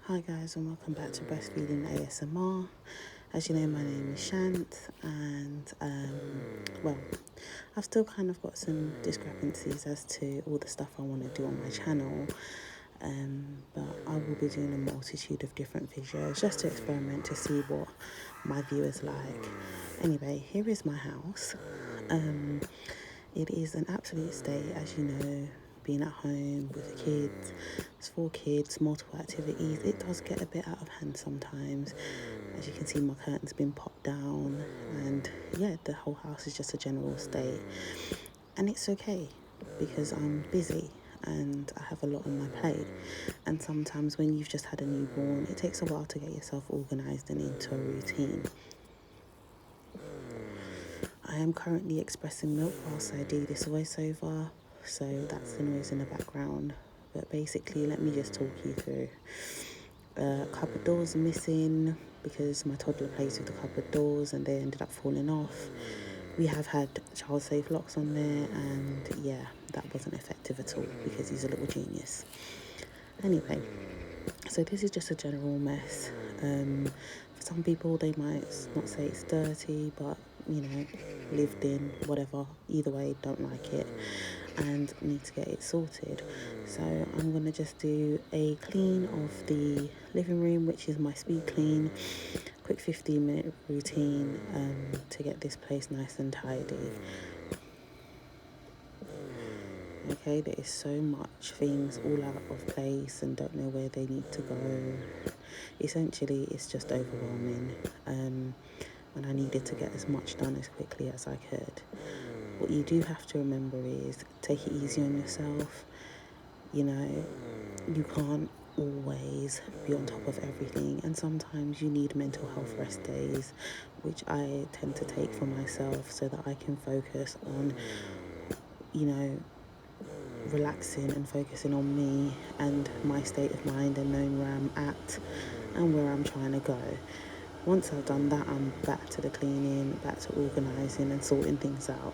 Hi guys, and welcome back to Breastfeeding ASMR. As you know, my name is Shant, and I've still kind of got some discrepancies as to all the stuff I want to do on my channel. But I will be doing a multitude of different videos just to experiment to see what my viewers like. Anyway, here is my house. It is an absolute state, as you know, being at home with the kids. It's 4 kids, multiple activities. It does get a bit out of hand sometimes. As you can see, my curtain's been popped down, and yeah, the whole house is just a general state. And it's okay because I'm busy and I have a lot on my plate. And sometimes when you've just had a newborn, it takes a while to get yourself organised and into a routine. I am currently expressing milk whilst I do this voiceover, so that's the noise in the background. But basically, let me just talk you through. Cupboard doors missing because my toddler plays with the cupboard doors and they ended up falling off. We have had child safe locks on there, and yeah, that wasn't effective at all because he's a little genius. Anyway, so this is just a general mess. For some people, they might not say it's dirty, but lived in, whatever. Either way, don't like it and need to get it sorted. So I'm going to just do a clean of the living room, which is my speed clean, quick 15-minute routine to get this place nice and tidy. Okay, there is so much things all out of place and don't know where they need to go. Essentially, it's just overwhelming. And I needed to get as much done as quickly as I could. What you do have to remember is take it easy on yourself. You can't always be on top of everything, and sometimes you need mental health rest days, which I tend to take for myself so that I can focus on, relaxing and focusing on me and my state of mind and knowing where I'm at and where I'm trying to go. Once I've done that, I'm back to the cleaning, back to organising and sorting things out.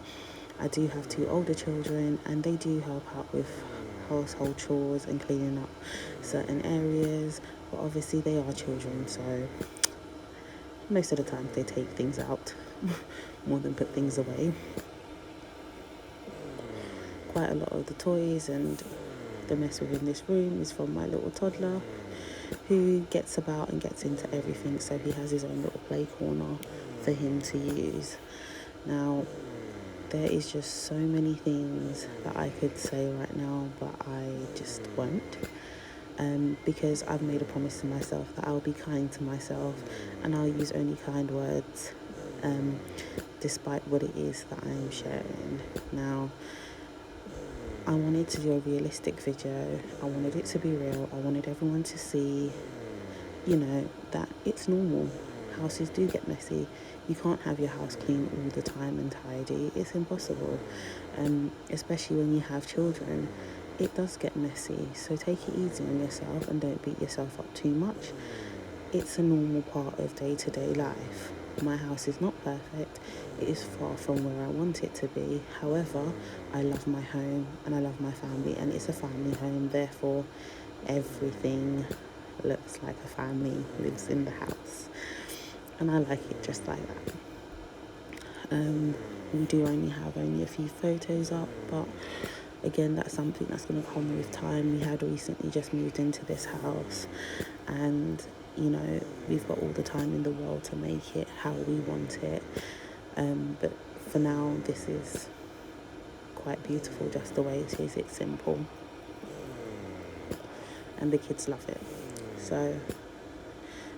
I do have 2 older children and they do help out with household chores and cleaning up certain areas, but obviously they are children, so most of the time they take things out more than put things away. Quite a lot of the toys and the mess within this room is from my little toddler, who gets about and gets into everything, so he has his own little play corner for him to use. Now, there is just so many things that I could say right now, but I just won't. Because I've made a promise to myself that I'll be kind to myself and I'll use only kind words, despite what it is that I'm sharing. Now, I wanted to do a realistic video. I wanted it to be real. I wanted everyone to see, that it's normal. Houses do get messy. You can't have your house clean all the time and tidy. It's impossible. Especially when you have children. It does get messy. So take it easy on yourself and don't beat yourself up too much. It's a normal part of day-to-day life. My house is not perfect. It is far from where I want it to be. However, I love my home and I love my family, and it's a family home. Therefore, everything looks like a family lives in the house. And I like it just like that. We do only have a few photos up, but again, that's something that's going to come with time. We had recently just moved into this house, and we've got all the time in the world to make it how we want it. But for now, this is quite beautiful just the way it is. It's simple. And the kids love it. So,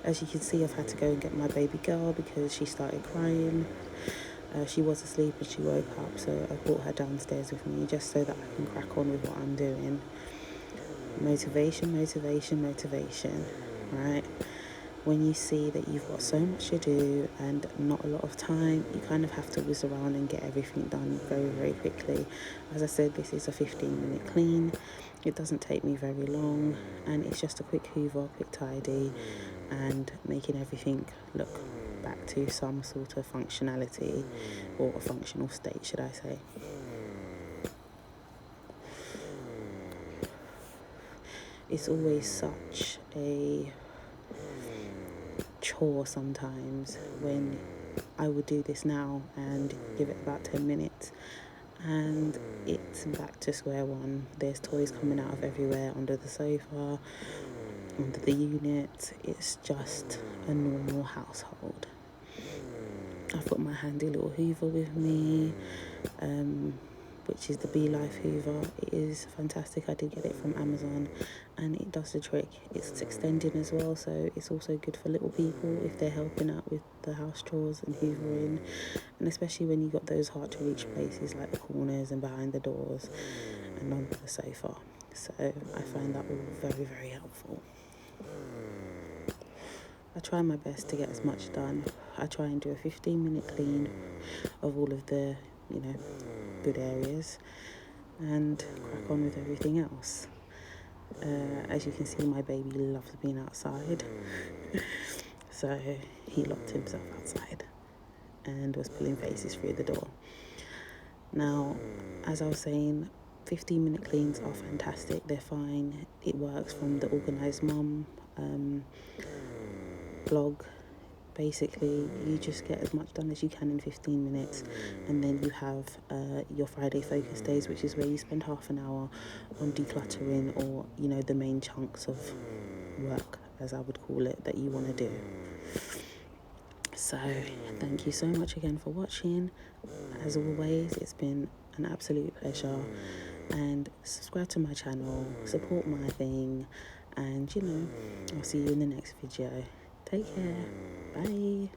as you can see, I've had to go and get my baby girl because she started crying. She was asleep and she woke up, so I brought her downstairs with me just so that I can crack on with what I'm doing. Motivation, right? When you see that you've got so much to do and not a lot of time, you kind of have to whiz around and get everything done very, very quickly. As I said, this is a 15-minute clean. It doesn't take me very long, and it's just a quick hoover, quick tidy, and making everything look back to some sort of functionality, or a functional state, should I say. It's always such a chore sometimes when I would do this now and give it about 10 minutes and it's back to square one. There's toys coming out of everywhere, under the sofa, under the unit. It's just a normal household. I've got my handy little Hoover with me, which is the Be Life Hoover. It is fantastic. I did get it from Amazon and it does the trick. It's extending as well, so it's also good for little people if they're helping out with the house chores and hoovering, and especially when you got those hard to reach places like the corners and behind the doors and under the sofa. So I find that all very, very helpful. I try my best to get as much done. I try and do a 15-minute clean of all of the, good areas and crack on with everything else. As you can see, my baby loves being outside. So he locked himself outside and was pulling faces through the door. Now, as I was saying, 15-minute cleans are fantastic. They're fine. It works from the Organised Mum blog. Basically, you just get as much done as you can in 15 minutes, and then you have your Friday focus days, which is where you spend half an hour on decluttering, or the main chunks of work, as I would call it, that you want to do. So thank you so much again for watching. As always, it's been an absolute pleasure, and subscribe to my channel, support my thing, and I'll see you in the next video. Take care. Bye.